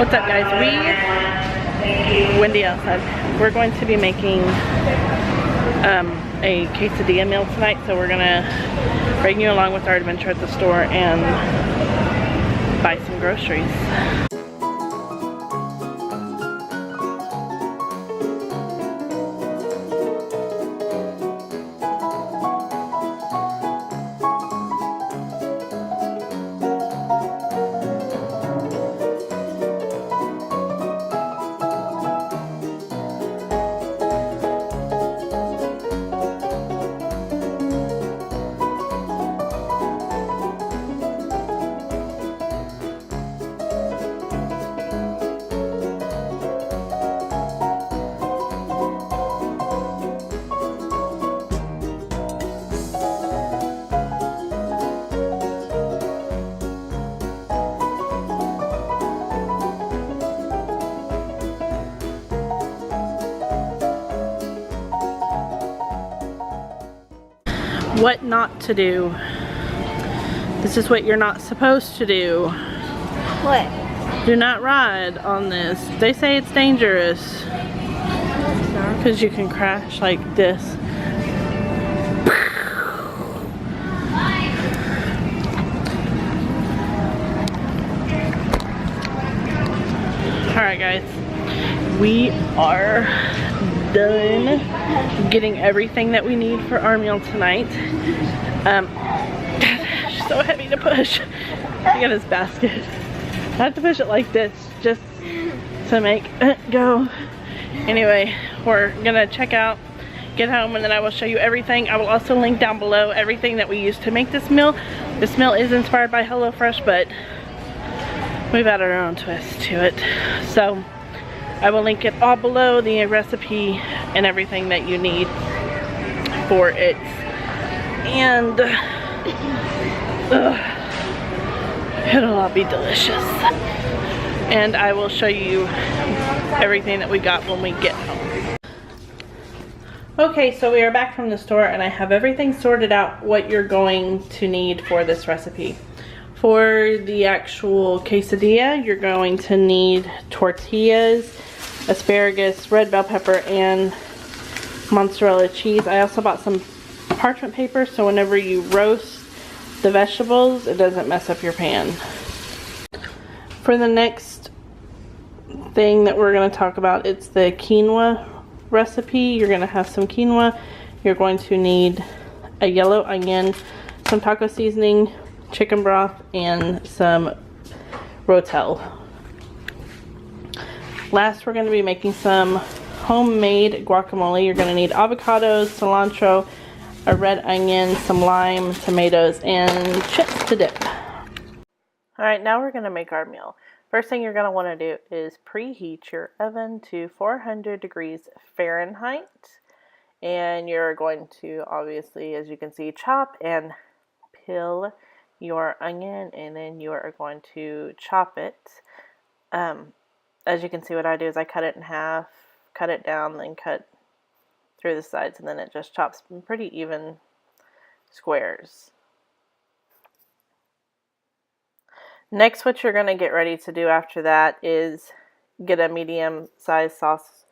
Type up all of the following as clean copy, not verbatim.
What's up, guys? Windy outside. We're going to be making a quesadilla meal tonight, so we're gonna bring you along with our adventure at the store and buy some groceries. What not to do. This is what you're not supposed to do. What? Do not ride on this. They say it's dangerous. Because you can crash like this. Alright guys, we are done getting everything that we need for our meal tonight. It's so heavy to push. Look at this basket. I have to push it like this just to make it go. Anyway, we're gonna check out, get home, and then I will show you everything. I will also link down below everything that we used to make this meal. This meal is inspired by HelloFresh, but we've added our own twist to it. So I will link it all below, the recipe and everything that you need for it. And it'll all be delicious. And I will show you everything that we got when we get home. Okay, so we are back from the store and I have everything sorted out what you're going to need for this recipe. For the actual quesadilla, you're going to need tortillas, asparagus, red bell pepper, and mozzarella cheese. I also bought some parchment paper so whenever you roast the vegetables, it doesn't mess up your pan. For the next thing that we're going to talk about, it's the quinoa recipe. You're going to have some quinoa. You're going to need a yellow onion, some taco seasoning, chicken broth, and some rotel. Last, we're going to be making some homemade guacamole. You're going to need avocados, cilantro, a red onion, some lime, tomatoes, and chips to dip. Alright, now we're going to make our meal. First thing you're going to want to do is preheat your oven to 400 degrees Fahrenheit. And you're going to, obviously, as you can see, chop and peel your onion, and then you are going to chop it. As you can see, what I do is I cut it in half, cut it down, then cut through the sides, and then it just chops in pretty even squares. Next, what you're going to get ready to do after that is get a medium-sized sauce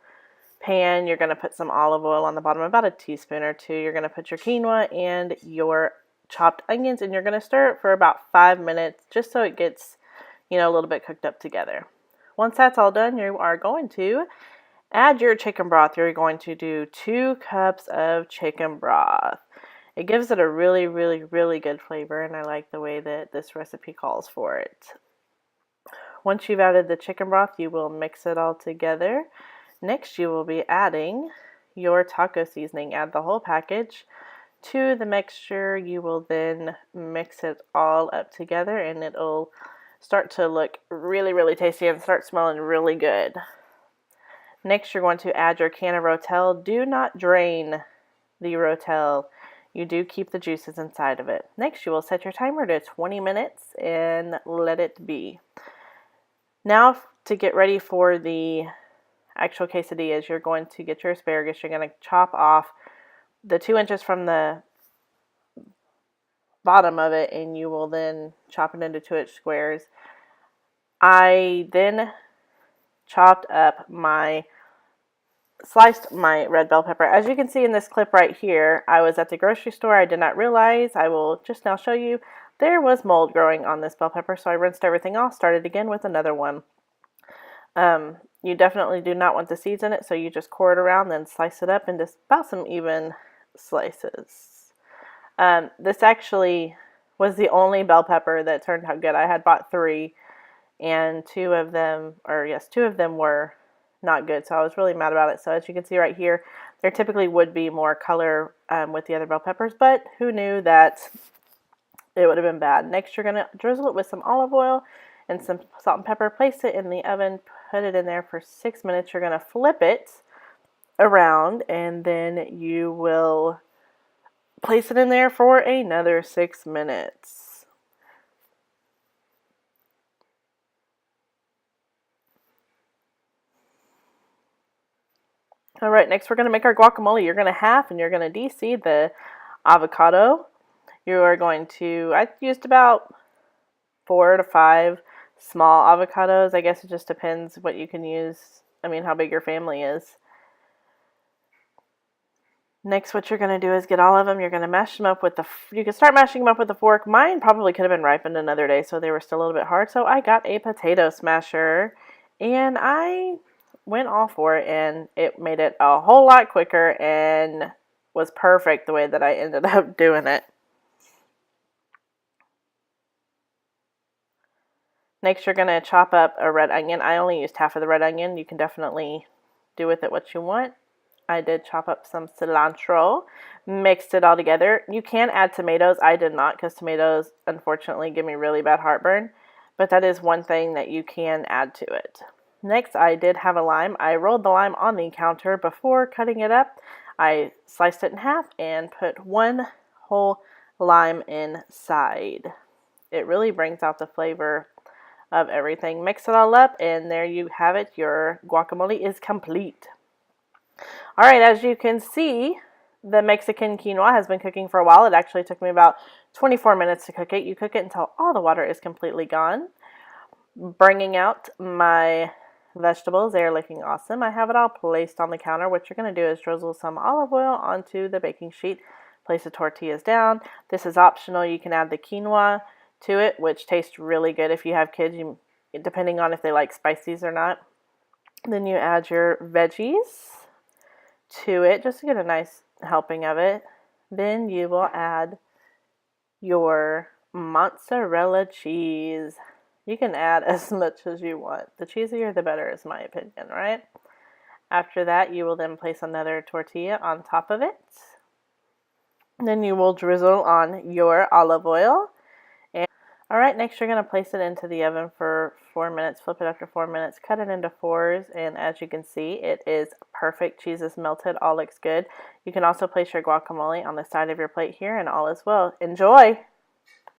pan. You're going to put some olive oil on the bottom, about a teaspoon or two. You're going to put your quinoa and your chopped onions, and you're going to stir it for about 5 minutes just so it gets, a little bit cooked up together. Once that's all done, you are going to add your chicken broth. You're going to do 2 cups of chicken broth. It gives it a really, really, really good flavor, and I like the way that this recipe calls for it. Once you've added the chicken broth, you will mix it all together. Next, you will be adding your taco seasoning. Add the whole package to the mixture. You will then mix it all up together, and it'll start to look really, really tasty and start smelling really good. Next, you're going to add your can of rotel. Do not drain the rotel. You do keep the juices inside of it. Next, you will set your timer to 20 minutes and let it be. Now, to get ready for the actual quesadillas, you're going to get your asparagus. You're going to chop off the 2 inches from the bottom of it, and you will then chop it into 2-inch squares. I then sliced my red bell pepper. As you can see in this clip right here, I was at the grocery store. I did not realize, I will just now show you, there was mold growing on this bell pepper, so I rinsed everything off, started again with another one. You definitely do not want the seeds in it, so you just core it around, then slice it up into about some even slices. This actually was the only bell pepper that turned out good. I had bought 3, and two of them were not good, so I was really mad about it. So as you can see right here, there typically would be more color with the other bell peppers, but who knew that it would have been bad. Next, you're going to drizzle it with some olive oil and some salt and pepper. Place it in the oven, put it in there for 6 minutes. You're going to flip it around, and then you will place it in there for another 6 minutes. All right, next we're going to make our guacamole. You're going to half and you're going to de-seed the avocado. You are going to, I used about 4 to 5 small avocados. I guess it just depends what you can use. I mean, how big your family is. Next, what you're going to do is get all of them. You're going to mash them up with you can start mashing them up with a fork. Mine probably could have been ripened another day, so they were still a little bit hard. So I got a potato smasher, and I went all for it, and it made it a whole lot quicker and was perfect the way that I ended up doing it. Next, you're going to chop up a red onion. I only used half of the red onion. You can definitely do with it what you want. I did chop up some cilantro, mixed it all together. You can add tomatoes. I did not, because tomatoes, unfortunately, give me really bad heartburn. But that is one thing that you can add to it. Next, I did have a lime. I rolled the lime on the counter before cutting it up. I sliced it in half and put 1 whole lime inside. It really brings out the flavor of everything. Mix it all up, and there you have it. Your guacamole is complete. All right, as you can see, the Mexican quinoa has been cooking for a while. It actually took me about 24 minutes to cook it. You cook it until all the water is completely gone. Bringing out my vegetables. They're looking awesome. I have it all placed on the counter. What you're going to do is drizzle some olive oil onto the baking sheet. Place the tortillas down. This is optional. You can add the quinoa to it, which tastes really good if you have kids, depending on if they like spices or not. Then you add your veggies to it just to get a nice helping of it. Then you will add your mozzarella cheese. You can add as much as you want. The cheesier the better is my opinion, right? After that, you will then place another tortilla on top of it. Then you will drizzle on your olive oil. All right, next you're going to place it into the oven for 4 minutes. Flip it after 4 minutes. Cut it into 4s, and as you can see, it is perfect. Cheese is melted. All looks good. You can also place your guacamole on the side of your plate here, and all is well. Enjoy!